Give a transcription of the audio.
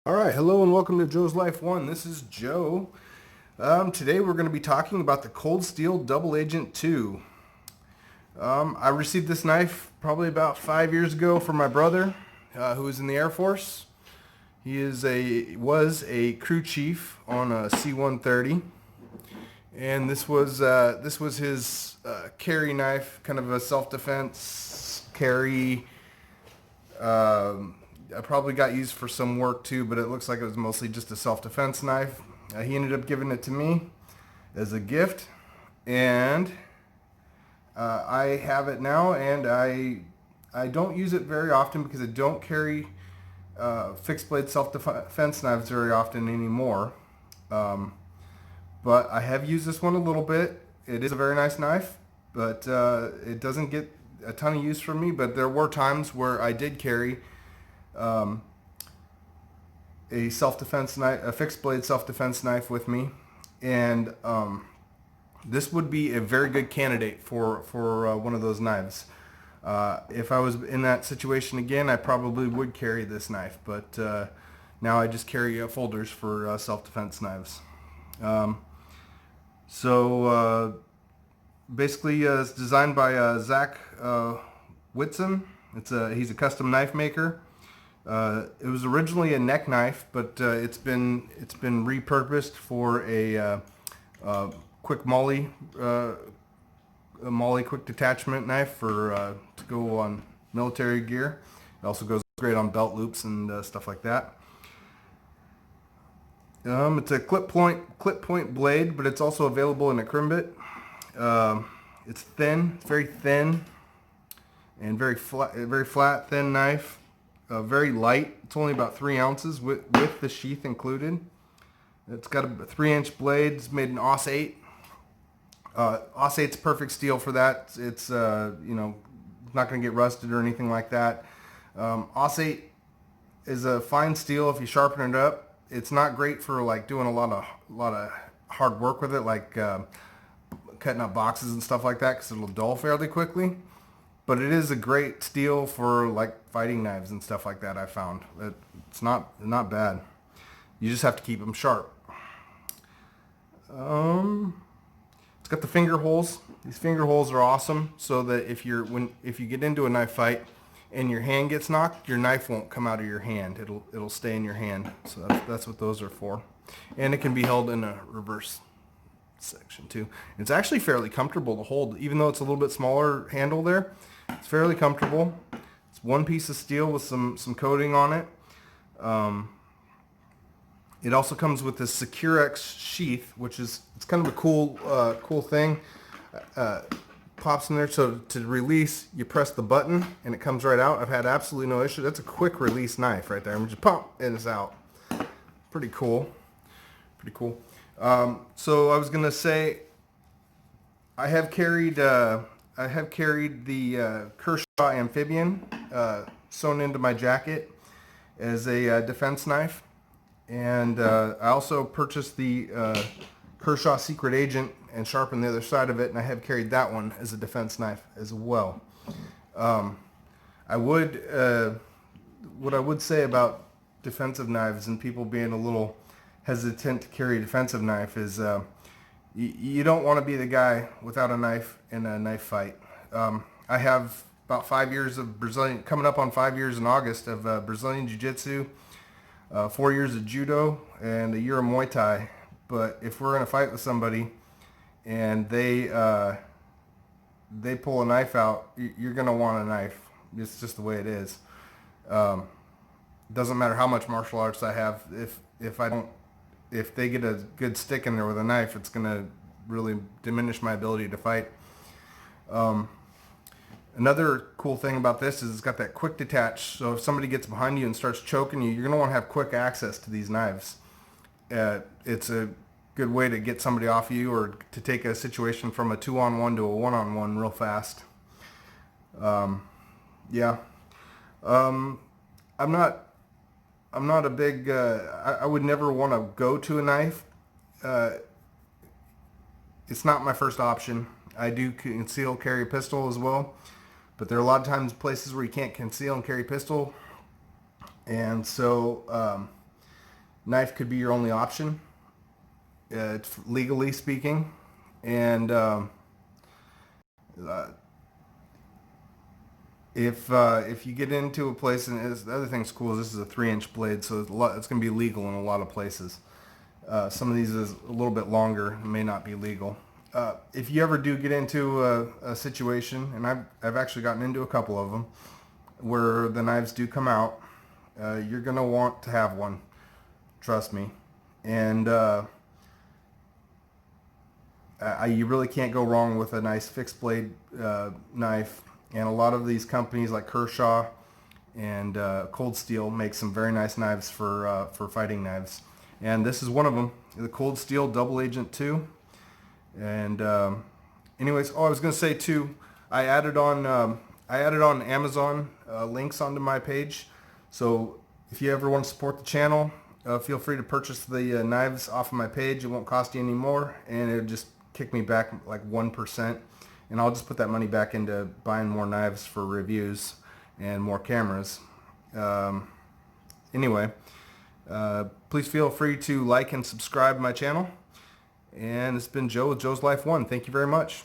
All right, hello and welcome to Joe's Life 1. This is Joe. Today we're going to be talking about the Cold Steel Double Agent 2. I received this knife probably about 5 years ago from my brother, who is in the Air Force. He was a crew chief on a C-130, and this was his carry knife, kind of a self-defense carry. I probably got used for some work too, but it looks like it was mostly just a self-defense knife. He ended up giving it to me as a gift, and I have it now, and I don't use it very often because I don't carry fixed blade self-defense knives very often anymore. But I have used this one a little bit. It is a very nice knife, but it doesn't get a ton of use from me. But there were times where I did carry a self-defense knife, a fixed blade self-defense knife with me, and this would be a very good candidate for one of those knives. If I was in that situation again, I probably would carry this knife, but now I just carry folders for self-defense knives. Basically, it's designed by Zach Whitson. He's a custom knife maker. It was originally a neck knife, but it's been repurposed for a quick MOLLE quick detachment knife for to go on military gear. It also goes great on belt loops and stuff like that. It's a clip point blade, but it's also available in a crimbit. It's thin, it's very thin, and very flat, thin knife. Very light. It's only about 3 ounces with the sheath included. It's got a 3-inch blade. It's made in Aus 8. Aus 8's perfect steel for that. It's not going to get rusted or anything like that. Aus 8 is a fine steel if you sharpen it up. It's not great for like doing a lot of hard work with it, like cutting up boxes and stuff like that, because it'll dull fairly quickly. But it is a great steel for like fighting knives and stuff like that. I found it's not bad. You just have to keep them sharp. It's got the finger holes. These finger holes are awesome, so that if you get into a knife fight and your hand gets knocked, your knife won't come out of your hand. It'll stay in your hand. So that's what those are for. And it can be held in a reverse section too. It's actually fairly comfortable to hold, even though it's a little bit smaller handle there. It's fairly comfortable. It's one piece of steel with some coating on it. It also comes with this secure Ex Sheath, which is it's kind of a cool thing. Pops in there, so to release, you press the button and it comes right out. I've had absolutely no issue. That's a quick release knife right there. I'm just pop and it's out. Pretty cool. Pretty cool. So I was gonna say, I have carried the Kershaw Amphibian sewn into my jacket as a defense knife, and I also purchased the Kershaw Secret Agent and sharpened the other side of it, and I have carried that one as a defense knife as well. What I would say about defensive knives and people being a little hesitant to carry a defensive knife is you don't want to be the guy without a knife in a knife fight. I have about 5 years of coming up on 5 years in August of Brazilian Jiu-Jitsu, 4 years of Judo, and a year of Muay Thai. But if we're in a fight with somebody and they pull a knife out, you're going to want a knife. It's just the way it is. Doesn't matter how much martial arts I have. If they get a good stick in there with a knife, it's going to really diminish my ability to fight. Another cool thing about this is it's got that quick detach. So if somebody gets behind you and starts choking you, you're going to want to have quick access to these knives. It's a good way to get somebody off you, or to take a situation from a 2-on-1 to a 1-on-1 real fast. Yeah. I'm not a big, I would never want to go to a knife. It's not my first option. I do conceal carry a pistol as well, but there are a lot of places where you can't conceal and carry a pistol. And so knife could be your only option, legally speaking. And if you get into a place, and the other thing's cool is this is a 3-inch blade, so it's going to be legal in a lot of places. Some of these is a little bit longer, and may not be legal. If you ever do get into a situation, and I've actually gotten into a couple of them, where the knives do come out, you're going to want to have one. Trust me. And you really can't go wrong with a nice fixed blade knife. And a lot of these companies like Kershaw and Cold Steel make some very nice knives for fighting knives. And this is one of them, the Cold Steel Double Agent 2. And anyways, I was going to say too, I added on Amazon links onto my page. So if you ever want to support the channel, feel free to purchase the knives off of my page. It won't cost you any more, and it'll just kick me back like 1%. And I'll just put that money back into buying more knives for reviews and more cameras. Anyway, please feel free to like and subscribe to my channel. And it's been Joe with Joe's Life 1. Thank you very much.